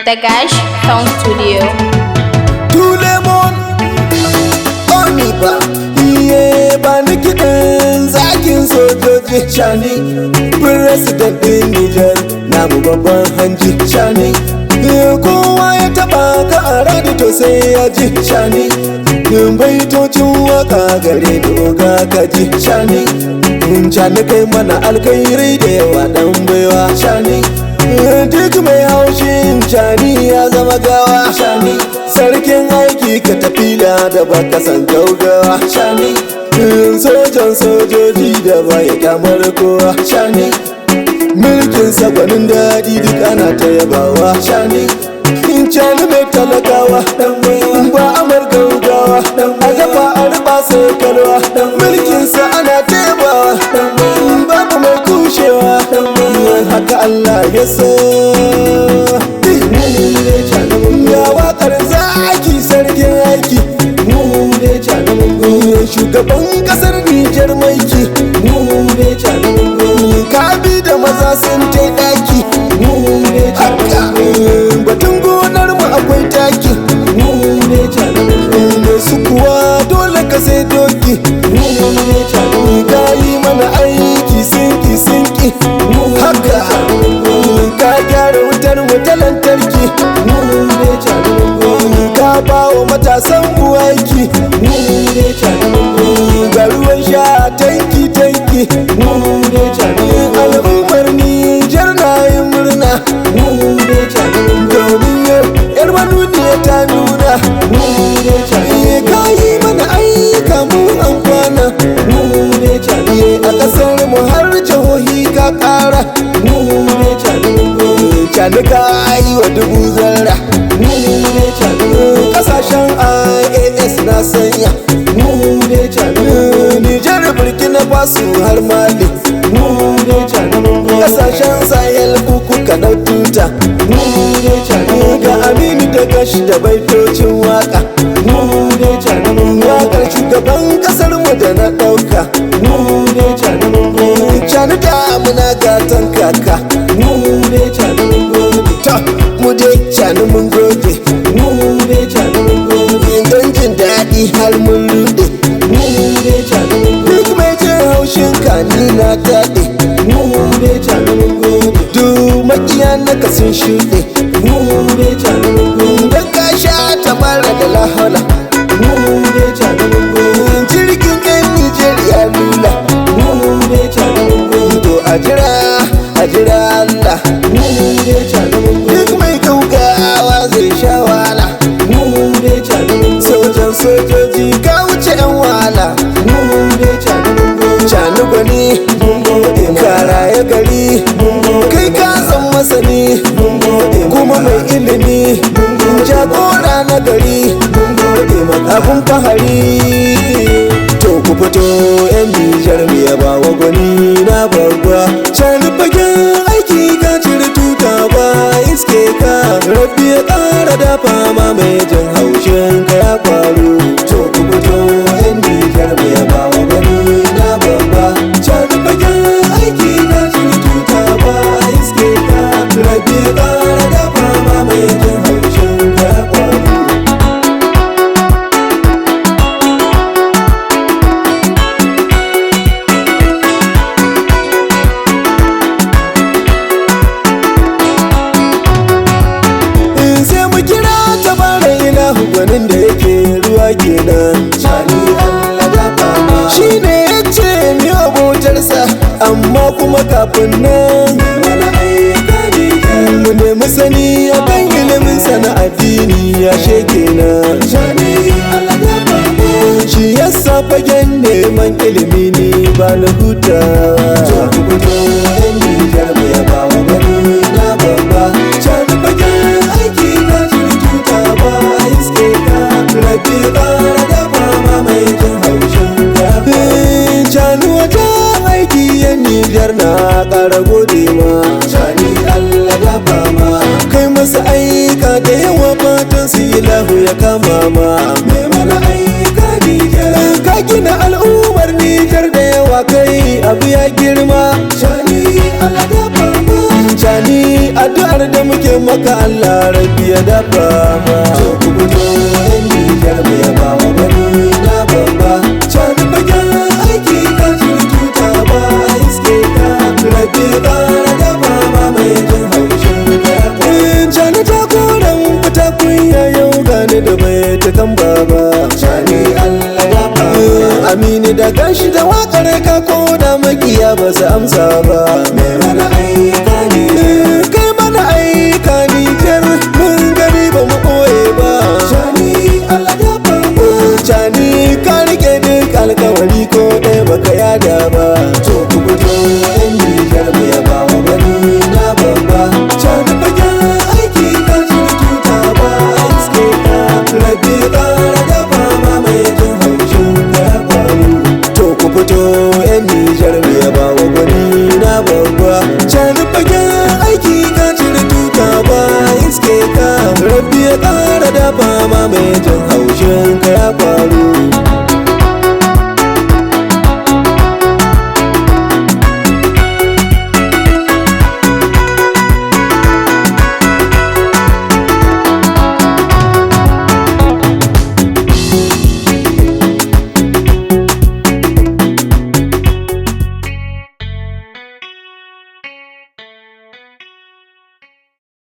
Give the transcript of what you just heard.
Dagash Sound Studio. Tout le monde, on y va. Iye ba ni kiɗan zakin sojoji Tchani, President ɗin Nijar, namu babban hanji Tchani. Kowa ya taɓa ka a radi to sai ya ji Tchani. Baitocin waka gare da oga ka ji Tchani. Tchani kai mana alkhairi da yawa ɗan baiwa Tchani. Duk mai haushin Tchani ya zama gawa Tchani. Sarkin aiki ka tafila da baka san gaugawa Tchani. Sojan sojoji da baya kyamar kowa Tchani. Mulkin gwanin daɗi duk ana ta yabawa Tchani. Tchani mai talakawa ba amar gaugawa, a dafa a riba sai kalwa. Mulkinsa ana taimawa babu mai kushewa, haka Allah ya so. Ya wakar zaki sarkin aiki, shugaban kasar Nijar maiki, kabi da maza sun tai daki. Haka batun gonar mu akwai taki, su kuwa dole ka sai doki. Ka yi mana aiki sinki sinki, haka ka gyara wutar mu ta lantarki. Ka ba wa matasan mu aiki, ga ruwan sha tanki tanki. Al'ummar Nijar na yi murna, domin yar manuniya ta nuna. Ka yi mana aika mu amfana, a ƙasar mu har jihohi ka ƙara. Tchani ka yi wa dubu zarra, ƙasashen IAS na sanya. Nijar, Burkina Faso har Mali, ƙasashen Sahel uku ka ɗau tuta. Ga Aminu A Dagash da baitocin waka, wakar shugaban ƙasar mu da na ɗauka. Tchani da muna gatan kaka, ta mu dai Tchani mun gode. Don jin daɗi har mun rude, duk mai jin haushin kani na daɗe. Duk makiya na ka sun shuɗe, don ka sha tabara da lahala. Jirgin yan Nijar ya lula, to a jira Allah. Duk mai gaugawa zai sha wahala, sojan sojoji ka wuce yan wahala. Tchani gwani kara ya gari, kai ka san masani kuma mai ilimi, jagora na gari abun fahari. To ku fito yan Nijar mu yaba wa gwani na babba. Tchani fagen aiki ka cire tuta ba iske ka, rabbi ya ƙara dafa ma mai jin haushin ka ya faru. To ku fito yan Nijar mu yaba wa gwani na babba. Tchani fagen aiki ka cire tuta ba iske ka, rabbi ya ƙara dafa ma mai jin haushin ka ya faru. Gwanin da yake ruwa kenan, Tchani Allah da fama. Shi ne ya ce mi abotarsa, amma kuma kafin nan mu nemi sani a kan iliminsa na addini ya kenan. Tchani Allah da fama. Shi yasa fagen neman ilimi ne ba na hutawa. Yan Nijar mu yaba wa gwani na babba. Tchani fagen aiki na cire tuta ba iske ka, rabbi ƙara dafa ma mai jin haushin ka. Tchani wajen aiki yan Nijar na ƙara gode ma. Tchani Allah dafa ma, kai masa aika da yawa fatan su ilahu ya kama ma. Mai mana aika Nijar, ka gina al'ummar Nijar da yawa kai abu ya girma. Tchani Allah dafa ma, Tchani addu'ar da muke maka Allah rabbi ya dafa ma. To ku fito yan Nijar mu yaba wa bani na babba. Tchani fagen aiki ka cire tuta ba iske ka rabbi ya ƙara dafa ma mai jin haushin ka. Tchani ta koren fita kunya yau gane da bai ta kan baba. Tchani Allah dafa Aminu da gashi da wakar ka koda makiya ba su amsa ba. Mai mana aika ne kai mana aika Nijar mun gani ba mu ɓoye ba. Tchani Allah dafa Tchani ka rike duk alkawari ko ɗaya baka yada ba. To ku fito yan Nijar mu yaba wa bani na babba. Tchani fagen aiki ka cire tuta ba iske ka rabbi ya ƙara dafa ma mai jin haushin ka ya faru. To ku fito yan Nijar mu yaba wa bani na babba. Tchani fagen aiki ka cire tuta ba iske ka rabbi ya ƙara dafa ma mai jin haushin ka ya faru.